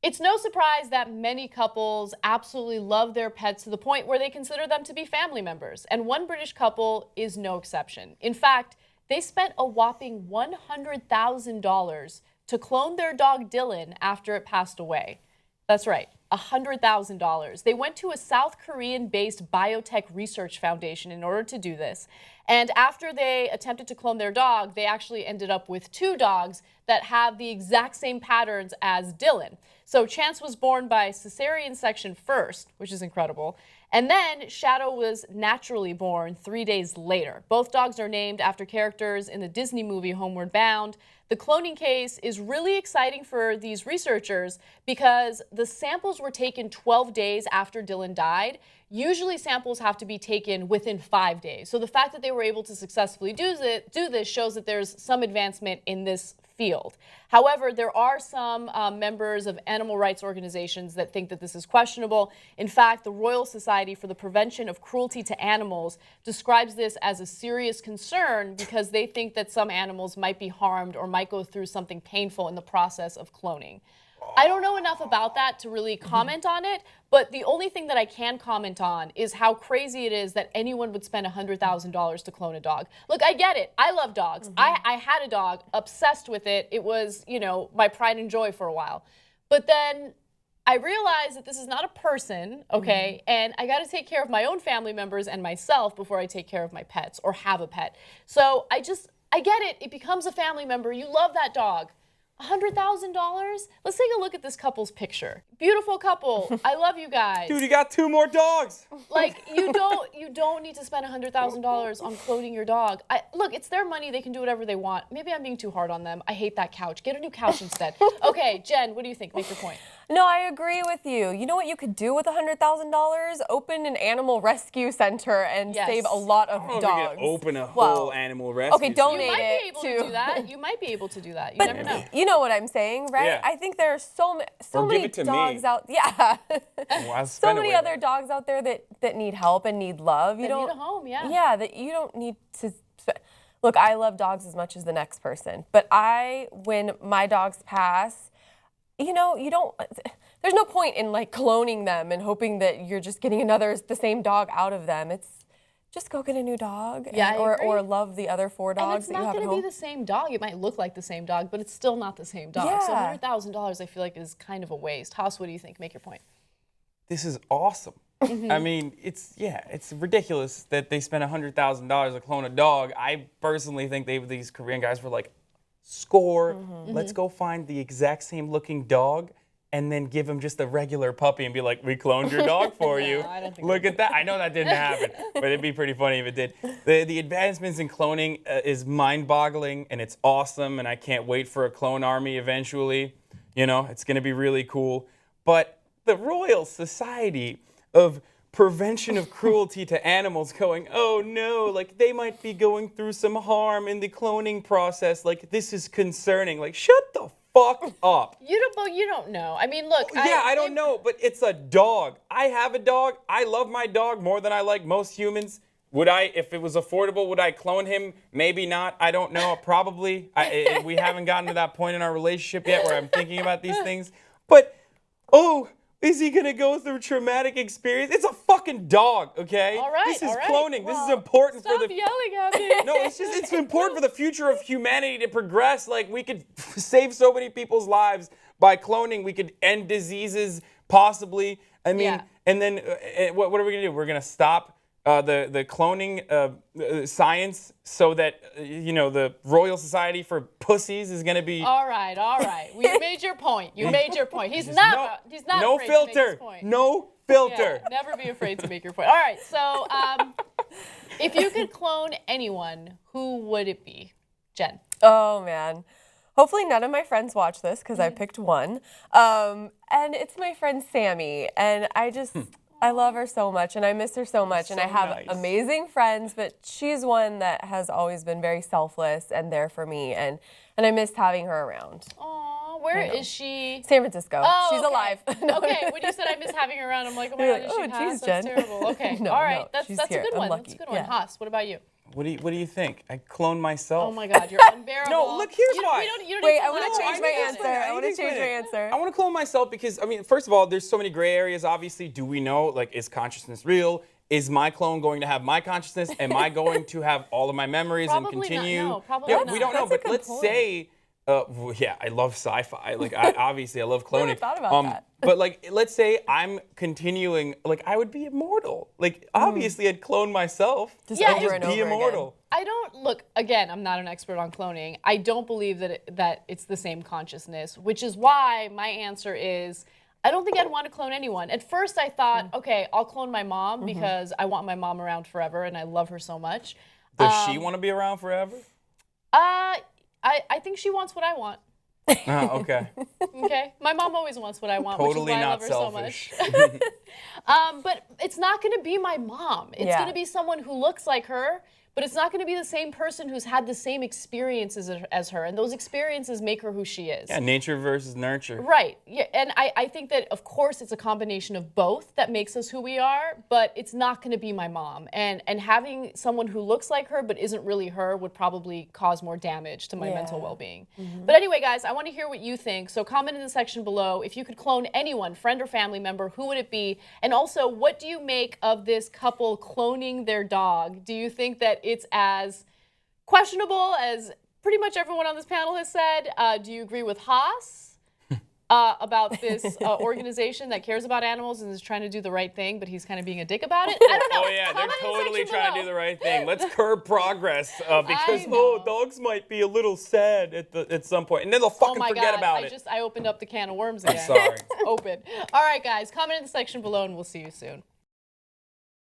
It's no surprise that many couples absolutely love their pets to the point where they consider them to be family members. And one British couple is no exception. In fact, they spent a whopping $100,000 to clone their dog Dylan after it passed away. That's right, $100,000. They went to a South Korean-based biotech research foundation in order to do this. And after they attempted to clone their dog, they actually ended up with 2 dogs that have the exact same patterns as Dylan. So Chance was born by cesarean section first, which is incredible. And then Shadow was naturally born 3 days later. Both dogs are named after characters in the Disney movie Homeward Bound. The cloning case is really exciting for these researchers because the samples were taken 12 days after Dylan died. Usually samples have to be taken within 5 days. So the fact that they were able to successfully do this shows that there's some advancement in this field. However, there are some members of animal rights organizations that think that this is questionable. In fact, the Royal Society for the Prevention of Cruelty to Animals describes this as a serious concern because they think that some animals might be harmed or might go through something painful in the process of cloning. I don't know enough about that to really comment on it, but the only thing that I can comment on is how crazy it is that anyone would spend $100,000 to clone a dog. Look, I get it. I love dogs. I had a dog, obsessed with it. It was, you know, my pride and joy for a while. But then I realized that this is not a person, okay, and I got to take care of my own family members and myself before I take care of my pets or have a pet. So I get it. It becomes a family member. You love that dog. $100,000? Let's take a look at this couple's picture. Beautiful couple. I love you guys. Dude, you got 2 more dogs. Like, you don't need to spend $100,000 on cloning your dog. Look, it's their money. They can do whatever they want. Maybe I'm being too hard on them. I hate that couch. Get a new couch instead. Okay, Jen, what do you think? Make your point. No, I agree with you. You know what you could do with $100,000? Open an animal rescue center and save a lot of dogs. I don't open a whole animal rescue Okay, donate you might it be able to do that. You might be able to do that. You but never know. You know what I'm saying, right? Yeah. I think there are so many dogs out. Yeah. So many other dogs out there that need help and need love. You don't need a home, yeah. Yeah, that you don't need to. Look, I love dogs as much as the next person, but when my dogs pass, you know, there's no point in like cloning them and hoping that you're just getting the same dog out of them. It's just go get a new dog, or love the other 4 dogs that you have at home. And it's not going to be the same dog. It might look like the same dog, but it's still not the same dog. Yeah. So $100,000 I feel like is kind of a waste. Haas, what do you think? Make your point. This is awesome. I mean, it's ridiculous that they spent $100,000 to clone a dog. I personally think these Korean guys were like, score, let's go find the exact same looking dog and then give him just a regular puppy and be like, we cloned your dog for you. I don't think Look at that. I know that didn't happen, but it'd be pretty funny if it did. The advancements in cloning is mind-boggling, and it's awesome, and I can't wait for a clone army eventually. You know, it's going to be really cool. But the Royal Society of Prevention of Cruelty to Animals going, oh no, like they might be going through some harm in the cloning process. Like, this is concerning. Like, shut the fuck up. You don't know. I mean, look. I don't know, but it's a dog. I have a dog. I love my dog more than I like most humans. Would I, if it was affordable, would I clone him? Maybe not. I don't know. Probably. We haven't gotten to that point in our relationship yet where I'm thinking about these things. But, is he going to go through traumatic experience? It's a fucking dog, okay? All right, This is all right. cloning. Well, this is important stop for the... yelling at me. No, it's important for the future of humanity to progress. Like, we could save so many people's lives by cloning. We could end diseases, possibly. I mean, and then what are we going to do? We're going to stop the cloning science so that, the Royal Society for Pussies is going to be... All right. You made your point. He's not no afraid filter. to make his point. No filter. Yeah, never be afraid to make your point. All right, so if you could clone anyone, who would it be? Jen. Oh, man. Hopefully none of my friends watch this because I picked one. And it's my friend Sammy. And I love her so much, and I miss her so much, and I have amazing friends, but she's one that has always been very selfless and there for me, and I missed having her around. Aw, where is she? San Francisco. Oh, she's alive. Okay, when you said I miss having her around, I'm like, oh my God, is she passed? That's Jen. terrible. Okay, No, all right, no, that's a good one. That's a good one. Yeah. Haas, what about you? What do you think? I clone myself. Oh my God, you're unbearable. No, look, here's why. You don't Wait, need to I want lie. to change my answer. I want to change my explain it. answer. I want to clone myself because, I mean, first of all, there's so many gray areas, obviously. Do we know, like, is consciousness real? Is my clone going to have my consciousness? Am I going to have all of my memories and Probably not, continue? no, probably yeah, not. we don't know, That's a but good let's point. say, yeah, I love sci-fi. Like, obviously, I love cloning. Never thought about that. But, like, let's say I'm continuing, like, I would be immortal. Like, obviously, I'd clone myself Just Yeah, and over just and be over again. immortal. I don't look again. I'm not an expert on cloning. I don't believe that it's the same consciousness, which is why my answer is I don't think I'd want to clone anyone. At first, I thought, okay, I'll clone my mom because I want my mom around forever and I love her so much. Does she want to be around forever? I think she wants what I want. Oh, okay. Okay, my mom always wants what I want, Totally which is why I not love her selfish. so much. But it's not going to be my mom. It's Yeah. going to be someone who looks like her, but it's not going to be the same person who's had the same experiences as her, and those experiences make her who she is. Yeah, nature versus nurture. Right. Yeah, and I think that of course it's a combination of both that makes us who we are, but it's not going to be my mom. And having someone who looks like her but isn't really her would probably cause more damage to my mental well-being. But anyway, guys, I want to hear what you think. So comment in the section below. If you could clone anyone, friend or family member, who would it be? And also, what do you make of this couple cloning their dog? Do you think that it's as questionable as pretty much everyone on this panel has said? Do you agree with Haas about this organization that cares about animals and is trying to do the right thing, but he's kind of being a dick about it? I don't know. Oh yeah, they're Comment in the totally section trying to below. do the right thing. Let's curb progress because know. dogs might be a little sad at some point, and then they'll Oh fucking my forget God, about it. I opened up the can of worms again. Sorry. Open. All right, guys, comment in the section below and we'll see you soon.